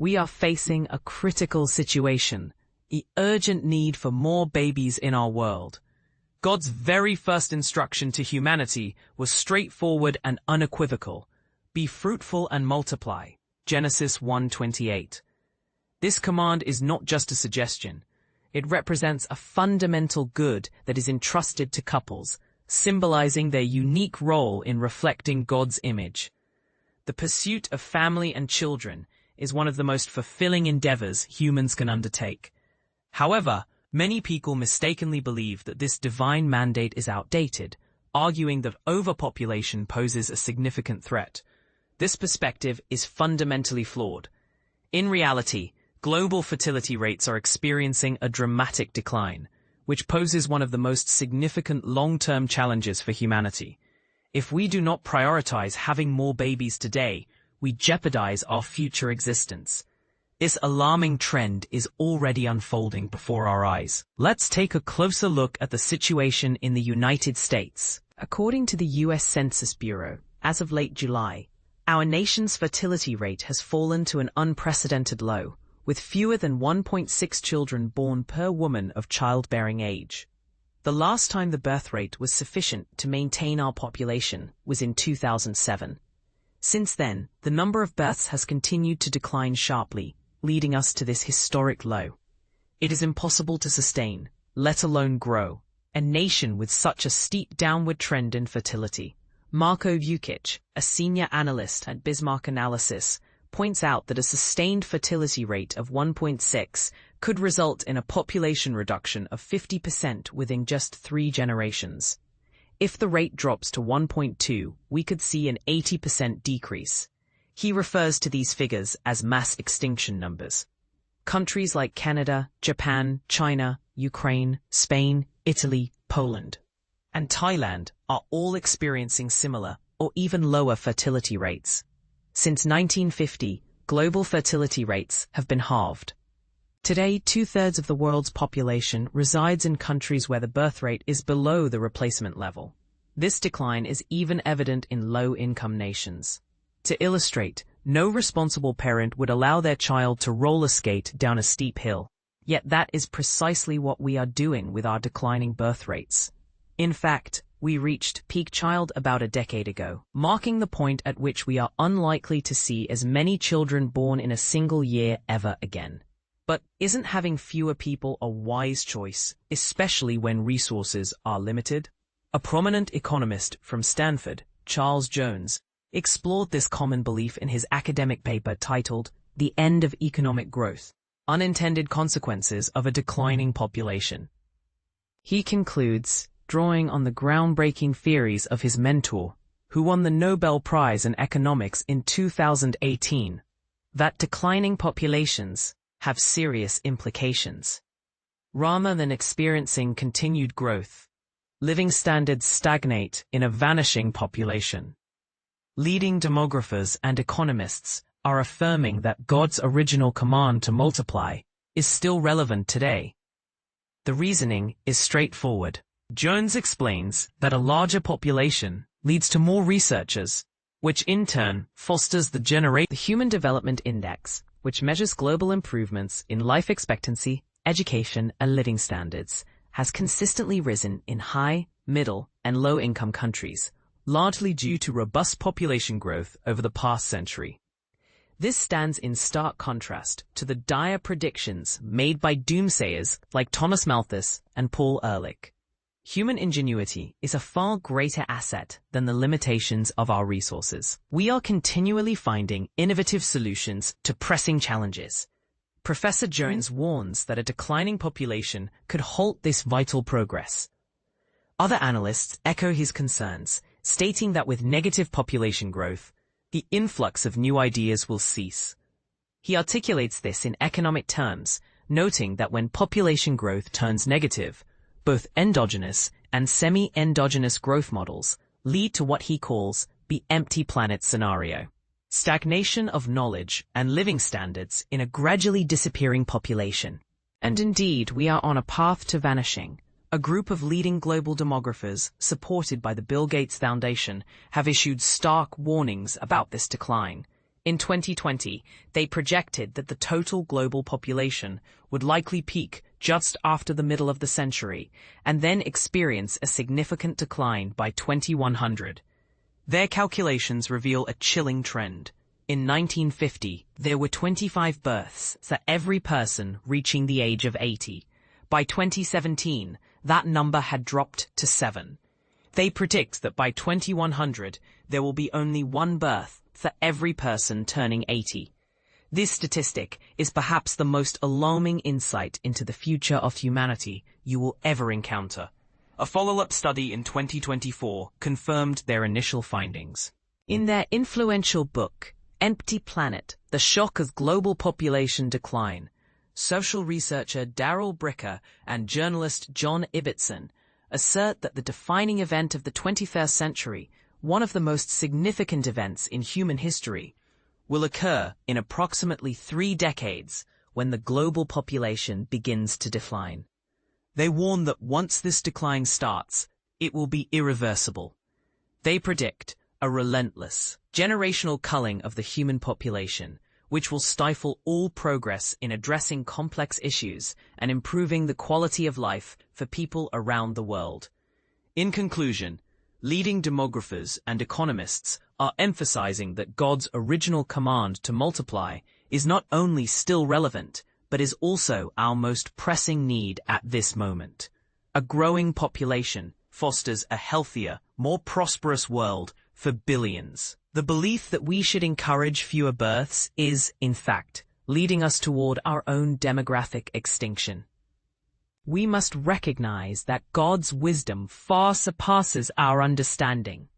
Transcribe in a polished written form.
We are facing a critical situation, the urgent need for more babies in our world. God's very first instruction to humanity was straightforward and unequivocal. Be fruitful and multiply. Genesis 1:28. This command is not just a suggestion. It represents a fundamental good that is entrusted to couples, symbolizing their unique role in reflecting God's image. The pursuit of family and children is one of the most fulfilling endeavors humans can undertake. However, many people mistakenly believe that this divine mandate is outdated, arguing that overpopulation poses a significant threat. This perspective is fundamentally flawed. In reality, global fertility rates are experiencing a dramatic decline, which poses one of the most significant long-term challenges for humanity. If we do not prioritize having more babies today, we jeopardize our future existence. This alarming trend is already unfolding before our eyes. Let's take a closer look at the situation in the United States. According to the U.S. Census Bureau, as of late July, our nation's fertility rate has fallen to an unprecedented low, with fewer than 1.6 children born per woman of childbearing age. The last time the birth rate was sufficient to maintain our population was in 2007. Since then, the number of births has continued to decline sharply, leading us to this historic low. It is impossible to sustain, let alone grow, a nation with such a steep downward trend in fertility. Marko Vukic, a senior analyst at Bismarck Analysis, points out that a sustained fertility rate of 1.6 could result in a population reduction of 50% within just 3 generations. If the rate drops to 1.2, we could see an 80% decrease. He refers to these figures as mass extinction numbers. Countries like Canada, Japan, China, Ukraine, Spain, Italy, Poland, and Thailand are all experiencing similar or even lower fertility rates. Since 1950, global fertility rates have been halved. Today, 2/3 of the world's population resides in countries where the birth rate is below the replacement level. This decline is even evident in low-income nations. To illustrate, no responsible parent would allow their child to roller skate down a steep hill. Yet that is precisely what we are doing with our declining birth rates. In fact, we reached peak child about a decade ago, marking the point at which we are unlikely to see as many children born in a single year ever again. But isn't having fewer people a wise choice, especially when resources are limited? A prominent economist from Stanford, Charles Jones, explored this common belief in his academic paper titled The End of Economic Growth: Unintended Consequences of a Declining Population. He concludes, drawing on the groundbreaking theories of his mentor, who won the Nobel Prize in Economics in 2018, that declining populations have serious implications. Rather than experiencing continued growth, living standards stagnate in a vanishing population. Leading demographers and economists are affirming that God's original command to multiply is still relevant today. The reasoning is straightforward. Jones explains that a larger population leads to more researchers, which in turn fosters the Human Development Index, which measures global improvements in life expectancy, education, and living standards, has consistently risen in high, middle, and low-income countries, largely due to robust population growth over the past century. This stands in stark contrast to the dire predictions made by doomsayers like Thomas Malthus and Paul Ehrlich. Human ingenuity is a far greater asset than the limitations of our resources. We are continually finding innovative solutions to pressing challenges. Professor Jones warns that a declining population could halt this vital progress. Other analysts echo his concerns, stating that with negative population growth, the influx of new ideas will cease. He articulates this in economic terms, noting that when population growth turns negative, both endogenous and semi-endogenous growth models lead to what he calls the empty planet scenario. Stagnation of knowledge and living standards in a gradually disappearing population. And indeed, we are on a path to vanishing. A group of leading global demographers, supported by the Bill Gates Foundation, have issued stark warnings about this decline. In 2020, they projected that the total global population would likely peak just after the middle of the century and then experience a significant decline by 2100. Their calculations reveal a chilling trend. In 1950, there were 25 births for every person reaching the age of 80. By 2017, that number had dropped to 7. They predict that by 2100, there will be only 1 birth for every person turning 80. This statistic is perhaps the most alarming insight into the future of humanity you will ever encounter. A follow-up study in 2024 confirmed their initial findings. In their influential book, Empty Planet: The Shock of Global Population Decline, social researcher Darrell Bricker and journalist John Ibbotson assert that the defining event of the 21st century, one of the most significant events in human history, will occur in approximately 3 decades when the global population begins to decline. They warn that once this decline starts, it will be irreversible. They predict a relentless, generational culling of the human population, which will stifle all progress in addressing complex issues and improving the quality of life for people around the world. In conclusion, leading demographers and economists are emphasizing that God's original command to multiply is not only still relevant, but is also our most pressing need at this moment. A growing population fosters a healthier, more prosperous world for billions. The belief that we should encourage fewer births is, in fact, leading us toward our own demographic extinction. We must recognize that God's wisdom far surpasses our understanding.